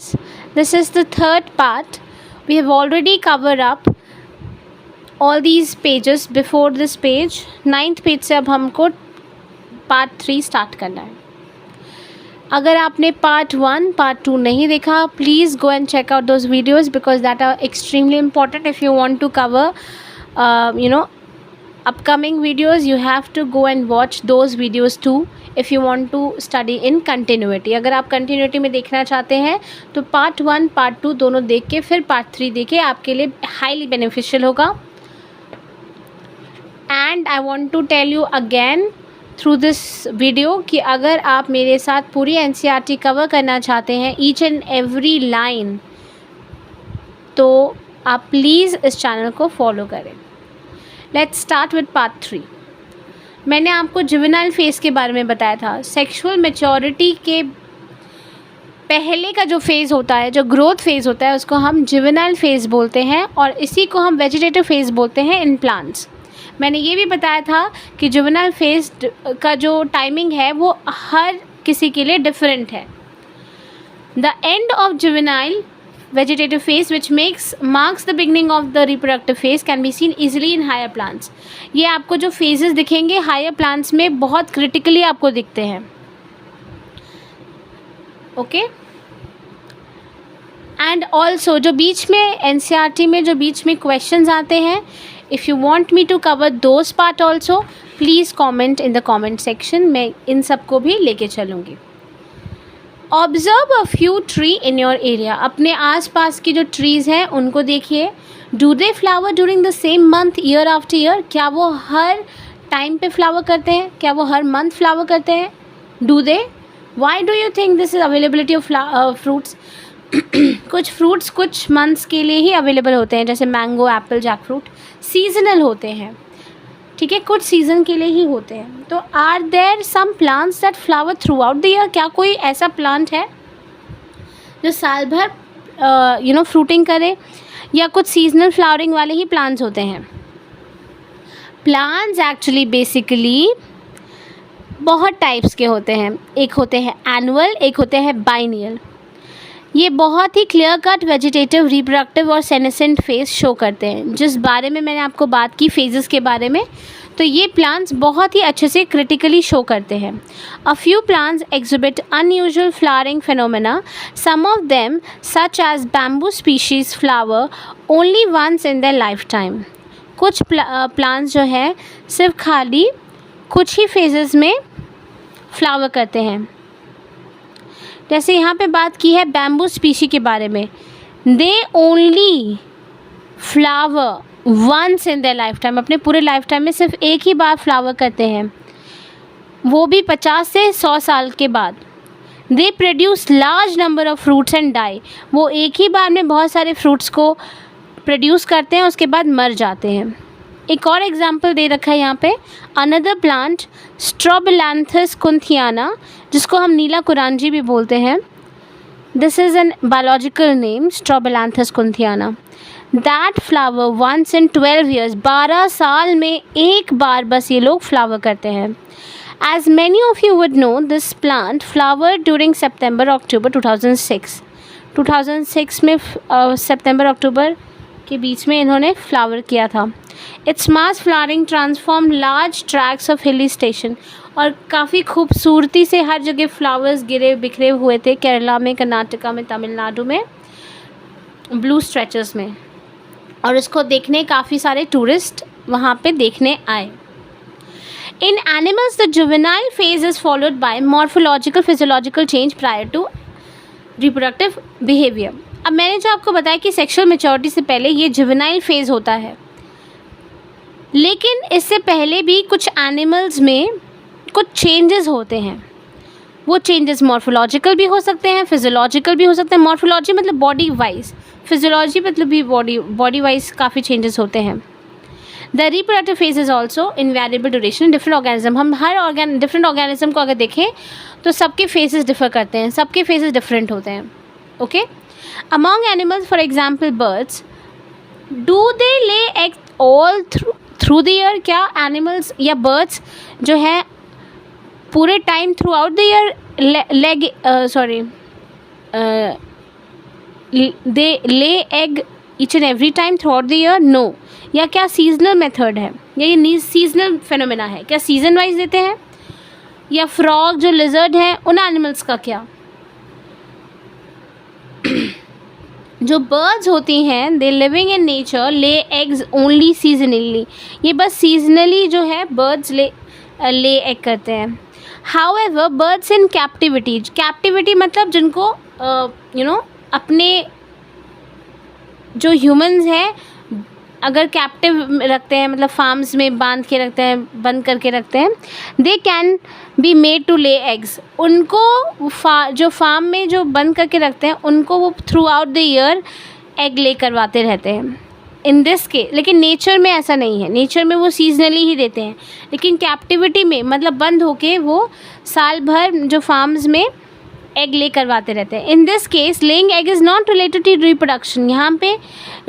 guys, this is the third part. We have already covered up all these pages before this page. 9th page से अब हमको part 3 start करना है. अगर आपने पार्ट 1, पार्ट 2 नहीं देखा, please go and check out those videos because that are extremely important if you want to cover upcoming videos. You have to go and watch those videos too if you want to study in continuity. अगर आप continuity में देखना चाहते हैं तो part 1, part 2 दोनों देख के फिर पार्ट 3 देखे, आपके लिए हाईली बेनिफिशियल होगा. And I want to tell you again through this video कि अगर आप मेरे साथ पूरी NCERT कवर करना चाहते हैं ईच एंड एवरी लाइन, तो आप प्लीज़ इस चैनल को फॉलो करें. Let's start with part 3. मैंने आपको जुवेनाइल फेज़ के बारे में बताया था. सेक्सुअल मैच्योरिटी के पहले का जो फेज़ होता है, जो ग्रोथ फेज़ होता है, उसको हम जुवेनाइल फेज़ बोलते हैं और इसी को हम वेजिटेटिव फेज़ बोलते हैं इन प्लांट्स. मैंने ये भी बताया था कि जुवेनाइल फेज़ का जो टाइमिंग है वो हर किसी के लिए डिफरेंट है. The end of juvenile vegetative phase which marks the beginning of the reproductive phase can be seen easily in higher plants. ये आपको जो phases दिखेंगे higher plants में बहुत critically आपको दिखते हैं. ओके. एंड ऑल्सो जो बीच में NCERT में जो बीच में questions आते हैं, if you want me to cover those part also, please comment in the comment section. मैं इन सबको भी लेके चलूँगी. Observe a few tree in your area. अपने आसपास की जो ट्रीज़ हैं उनको देखिए. Do they flower during the same month year after year. क्या वो हर टाइम पे फ्लावर करते हैं? क्या वो हर मंथ फ्लावर करते हैं? Do they? Why do you think this is availability of fruits? कुछ फ्रूट्स कुछ मंथ्स के लिए ही अवेलेबल होते हैं, जैसे mango, apple, jackfruit seasonal होते हैं. ठीक है, कुछ सीज़न के लिए ही होते हैं. तो are there some plants that flower throughout the year. क्या कोई ऐसा प्लांट है जो साल भर फ्रूटिंग करे, या कुछ सीजनल फ्लावरिंग वाले ही प्लांट्स होते हैं? प्लांट्स एक्चुअली बेसिकली बहुत टाइप्स के होते हैं. एक होते हैं एनुअल, एक होते हैं बाइनियल. ये बहुत ही क्लियर कट वेजिटेटिव, रिप्रोडक्टिव और सेनेसेंट फेज शो करते हैं. जिस बारे में मैंने आपको बात की फेजेस के बारे में, तो ये प्लांट्स बहुत ही अच्छे से क्रिटिकली शो करते हैं. A few plants exhibit unusual flowering phenomena. Some of them such as bamboo species flower only once in their lifetime. कुछ प्लांट्स जो है सिर्फ खाली कुछ ही फेजेस में फ्लावर करते हैं. जैसे यहाँ पे बात की है बैम्बू स्पीशी के बारे में. They only flower once in their lifetime. अपने पूरे लाइफ टाइम में सिर्फ एक ही बार फ्लावर करते हैं, वो भी 50 से 100 साल के बाद. They produce large number of fruits and die. वो एक ही बार में बहुत सारे फ्रूट्स को प्रोड्यूस करते हैं, उसके बाद मर जाते हैं. एक और एग्जाम्पल दे रखा है यहाँ पे. अनदर प्लांट स्ट्रोबिलैंथस कुंथियाना, जिसको हम नीला कुरांजी भी बोलते हैं. This is an biological name, Strobilanthes kunthiana. That flower once in 12 years. 12 साल में एक बार बस ये लोग फ्लावर करते हैं. As many of you would know, this plant flower during September October 2006 में सितंबर अक्टूबर के बीच में इन्होंने फ्लावर किया था. Its mass flowering transform large tracks of हिली स्टेशन. और काफ़ी खूबसूरती से हर जगह फ्लावर्स गिरे बिखरे हुए थे, केरला में, कर्नाटका में, तमिलनाडु में, ब्लू स्ट्रेचेस में. और इसको देखने काफ़ी सारे टूरिस्ट वहाँ पे देखने आए. In animals the juvenile phase is followed by morphological physiological change prior to reproductive behaviour. अब मैंने जो आपको बताया कि सेक्सुअल मैच्योरिटी से पहले ये जुवेनाइल फेज़ होता है, लेकिन इससे पहले भी कुछ एनिमल्स में कुछ चेंजेस होते हैं. वो चेंजेस मॉर्फोलॉजिकल भी हो सकते हैं, फिजियोलॉजिकल भी हो सकते हैं. मॉर्फोलॉजी मतलब बॉडी वाइज, फिजियोलॉजी मतलब भी बॉडी वाइज काफ़ी चेंजेस होते हैं. The reproductive phase is also in variable duration. Different organism, हम हर डिफरेंट ऑर्गेनिज्म को अगर देखें तो सबके फेजेस डिफर करते हैं, सबके फेजेस डिफरेंट होते हैं. Okay. Among animals, for example birds, do they lay egg all through the year. क्या एनिमल्स या बर्ड्स जो है पूरे time throughout the year they lay egg each and every time throughout the year? No. या क्या seasonal method है, या ये सीजनल फेनोमेना है? क्या सीजन वाइज देते हैं? या फ्रॉग जो लिजर्ड है उन एनिमल्स का क्या? जो बर्ड्स होती हैं they living in nature lay eggs only seasonally, ये बस सीजनली जो है बर्ड्स ले एग करते हैं। हाउएवर बर्ड्स इन कैप्टिविटी, कैप्टिविटी मतलब जिनको अपने जो ह्यूमंस हैं अगर कैप्टिव रखते हैं, मतलब फार्म्स में बांध के रखते हैं, बंद करके रखते हैं, they can be made to lay eggs. उनको जो फार्म में जो बंद करके रखते हैं उनको वो through out the year egg ले करवाते रहते हैं इन दिस के। लेकिन नेचर में ऐसा नहीं है, नेचर में वो सीजनली ही देते हैं, लेकिन कैप्टिविटी में मतलब बंद होके वो साल भर जो फार्म्स में एग ले करवाते रहते हैं। In this case laying egg is not related to reproduction, यहाँ पे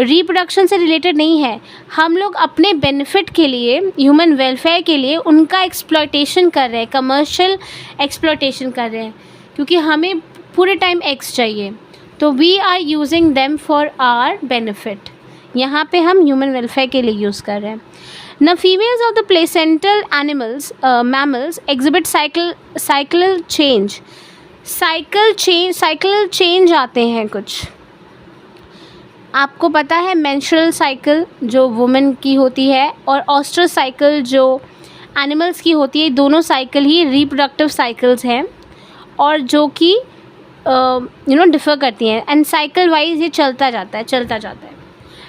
रिप्रोडक्शन से रिलेटेड नहीं है। हम लोग अपने बेनिफिट के लिए, ह्यूमन वेलफेयर के लिए उनका एक्सप्लॉयटेशन कर रहे हैं, कमर्शियल एक्सप्लॉयटेशन कर रहे हैं, क्योंकि हमें पूरे टाइम एग्स चाहिए, तो we are using them for our benefit. यहाँ पे हम ह्यूमन वेलफेयर के लिए यूज़ कर रहे हैं। Now females of the placental animals, mammals exhibit cyclical change. Cycle change आते हैं कुछ। आपको पता है मेंस्ट्रुअल साइकिल जो वुमेन की होती है और ऑस्ट्रस साइकिल जो एनिमल्स की होती है, दोनों साइकिल ही रिप्रोडक्टिव साइकिल्स हैं और जो कि डिफ़र करती हैं, एंड साइकिल वाइज ये चलता जाता है।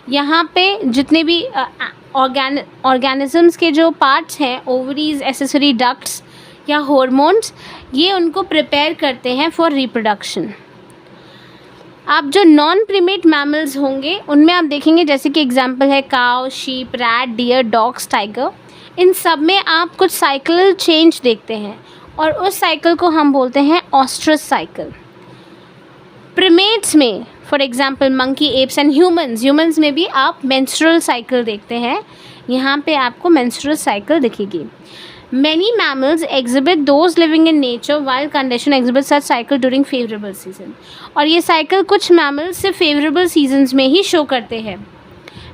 यहाँ पे जितने भी ऑर्गेनिजम्स के जो पार्ट्स हैं, ओवरीज, एक्सेसरी डक्ट्स या हार्मोन्स, ये उनको प्रिपेयर करते हैं फॉर रिप्रोडक्शन। आप जो नॉन प्रीमेट मैमल्स होंगे उनमें आप देखेंगे, जैसे कि एग्जांपल है cow, sheep, rat, deer, dogs, tiger, इन सब में आप कुछ साइकिल चेंज देखते हैं और उस साइकिल को हम बोलते हैं ऑस्ट्रस साइकिल। प्रीमेट्स में for example monkey, apps and humans में भी आप मेंस्ट्रुअल साइकिल देखते हैं। यहाँ पे आपको मेंस्ट्रुअल साइकिल दिखेगी। Many mammals exhibit those living in nature while condition exhibit such cycle during favorable season. और ये साइकिल कुछ mammals सिर्फ favorable seasons में ही शो करते हैं।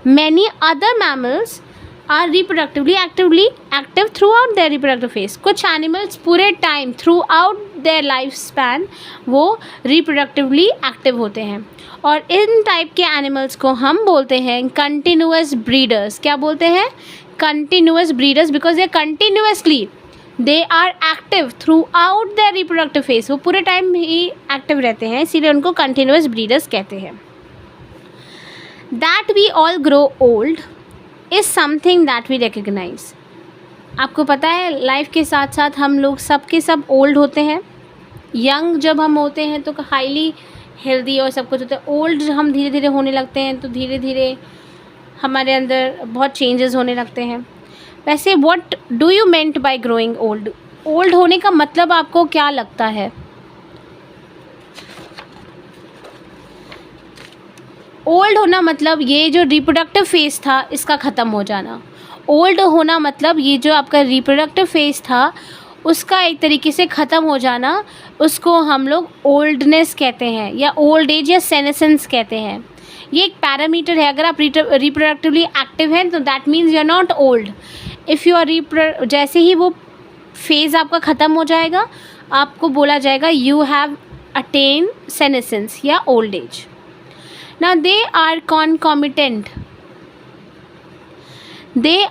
Many other mammals are reproductively active throughout their reproductive phase. कुछ animals पूरे time throughout their lifespan वो reproductively active होते हैं और इन टाइप के animals को हम बोलते हैं continuous breeders। क्या बोलते हैं? Continuous breeders, because they are active throughout their reproductive phase. वो पूरे टाइम ही एक्टिव रहते हैं, इसीलिए उनको continuous breeders कहते हैं। That we all grow old is something that we recognize. आपको पता है लाइफ के साथ साथ हम लोग सब के सब ओल्ड होते हैं। यंग जब हम होते हैं तो हाईली हेल्दी और सब कुछ होता है। ओल्ड हम धीरे धीरे होने लगते हैं तो धीरे धीरे हमारे अंदर बहुत चेंजेस होने लगते हैं। वैसे what do you meant by growing old? Old होने का मतलब आपको क्या लगता है? ओल्ड होना मतलब ये जो रिप्रोडक्टिव फेज़ था इसका ख़त्म हो जाना। ओल्ड होना मतलब ये जो आपका रिप्रोडक्टिव फेज़ था उसका एक तरीके से ख़त्म हो जाना, उसको हम लोग ओल्डनेस कहते हैं या ओल्ड एज या सेनेसेंस कहते हैं। ये एक पैरामीटर है। अगर आप रिप्रोडक्टिवली एक्टिव हैं तो that means you are not old. If you are जैसे ही वो फेज़ आपका ख़त्म हो जाएगा आपको बोला जाएगा यू हैव अटेन सेनेसेंस या old age. Now they are concomitant there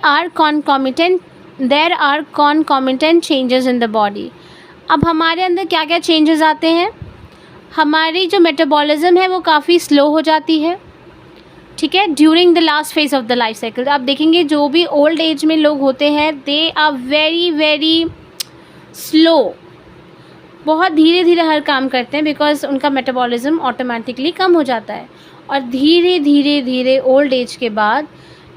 are concomitant changes in the body. अब हमारे अंदर क्या क्या चेंजेस आते हैं? हमारी जो मेटाबॉलिज्म है वो काफ़ी स्लो हो जाती है, ठीक है, during the last phase of the life cycle. आप देखेंगे जो भी ओल्ड एज में लोग होते हैं they are very very slow, बहुत धीरे धीरे हर काम करते हैं बिकॉज उनका मेटाबॉलिज्म ऑटोमेटिकली कम हो जाता है और धीरे धीरे धीरे ओल्ड एज के बाद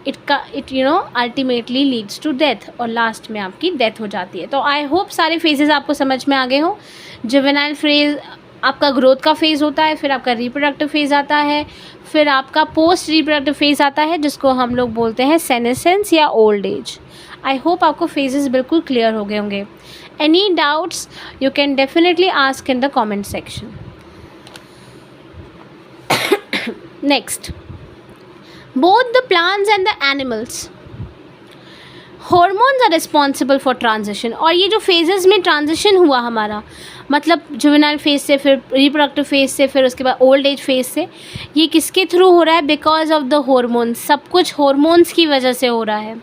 it ultimately leads to death और लास्ट में आपकी डेथ हो जाती है। तो आई होप सारे फेजेस आपको समझ में आ गए हो। जुवेनाइल फेज आपका ग्रोथ का फेज़ होता है, फिर आपका रिप्रोडक्टिव फेज़ आता है, फिर आपका पोस्ट रिप्रोडक्टिव फेज़ आता है जिसको हम लोग बोलते हैं सेनेसेंस या ओल्ड एज। आई होप आपको फेजेस बिल्कुल क्लियर हो गए होंगे। Any doubts you can definitely ask in the comment section. Next, both the plants and the animals, hormones are responsible for transition. और ये जो phases में transition हुआ हमारा, मतलब जुवेनाइल फेज से फिर रिप्रोडक्टिव फेज से फिर उसके बाद ओल्ड एज फेज से, ये किसके थ्रू हो रहा है? Because of the hormones. सब कुछ हॉर्मोन्स की वजह से हो रहा है.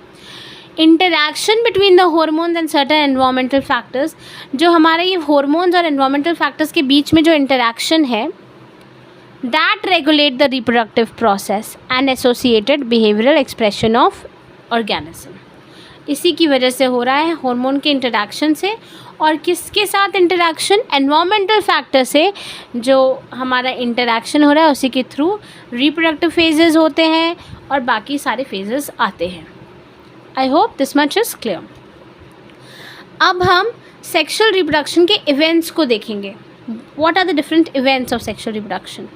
Interaction between the hormones and certain environmental factors, जो हमारे ये हॉर्मोन्स और एनवायरमेंटल फैक्टर्स के बीच में जो इंटरैक्शन है, that regulate the reproductive process and associated behavioral expression of organism. इसी की वजह से हो रहा है, हार्मोन के इंटरैक्शन से. और किसके साथ इंटरैक्शन? एनवायरमेंटल फैक्टर से जो हमारा इंटरैक्शन हो रहा है उसी के थ्रू रिप्रोडक्टिव फेजेस होते हैं और बाकी सारे फेजेस आते हैं. I hope this much is clear. अब हम सेक्शुअल रिप्रोडक्शन के इवेंट्स को देखेंगे. What are the different events of sexual reproduction?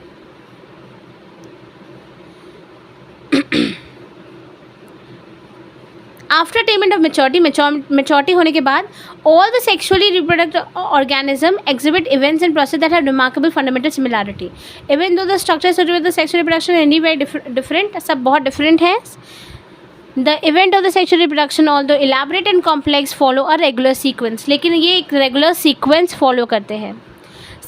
After attainment of maturity होने के बाद all the sexually reproductive organism exhibit events and process that have remarkable fundamental similarity even though the structures of the sexual reproduction any very different. सब बहुत different है. The event of the sexual reproduction although elaborate and complex follow a regular sequence, लेकिन ये एक regular sequence follow करते हैं.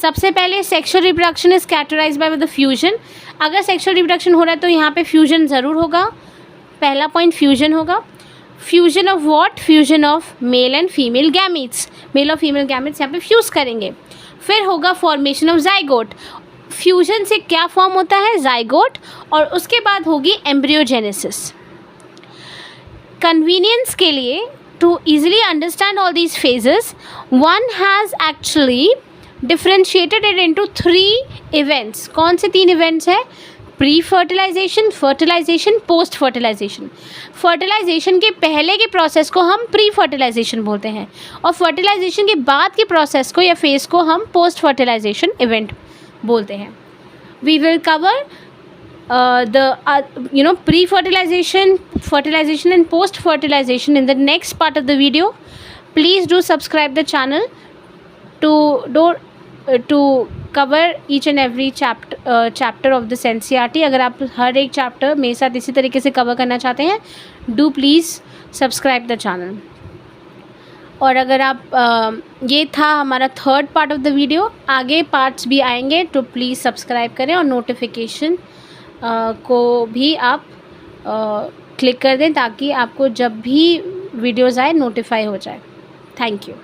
सबसे पहले sexual reproduction is characterized by the fusion. अगर सेक्शुअल रिप्रोडक्शन हो रहा है तो यहाँ पे फ्यूजन ज़रूर होगा. पहला पॉइंट फ्यूजन होगा. Fusion of what? Fusion of male and female gametes. Male और फीमेल गैमीट्स यहाँ पे फ्यूज़ करेंगे. फिर होगा फॉर्मेशन ऑफ जाइगोट. फ्यूजन से क्या फॉर्म होता है? जाइगोट. और उसके बाद होगी एम्ब्रियोजेनेसिस. कन्वीनियंस के लिए, to easily understand all these phases, one has actually differentiated it into 3 events. कौन से 3 इवेंट्स हैं? Pre fertilization, fertilization, post fertilization. Fertilization के पहले के प्रोसेस को हम प्री फर्टिलाइजेशन बोलते हैं और फर्टिलाइजेशन के बाद के प्रोसेस को या फेज को हम पोस्ट फर्टिलाइजेशन इवेंट बोलते हैं. We will cover the pre-fertilization, fertilization and post-fertilization in the next part of the video. Please do subscribe the channel to cover each and every chapter of this NCERT. अगर आप हर एक chapter मेरे साथ इसी तरीके से कवर करना चाहते हैं, do please subscribe the channel. और अगर आप ये था हमारा 3rd part of the video, आगे पार्ट्स भी आएंगे तो प्लीज़ सब्सक्राइब करें और नोटिफिकेशन को भी आप क्लिक कर दें ताकि आपको जब भी वीडियोज़ आए नोटिफाई हो जाए. Thank you.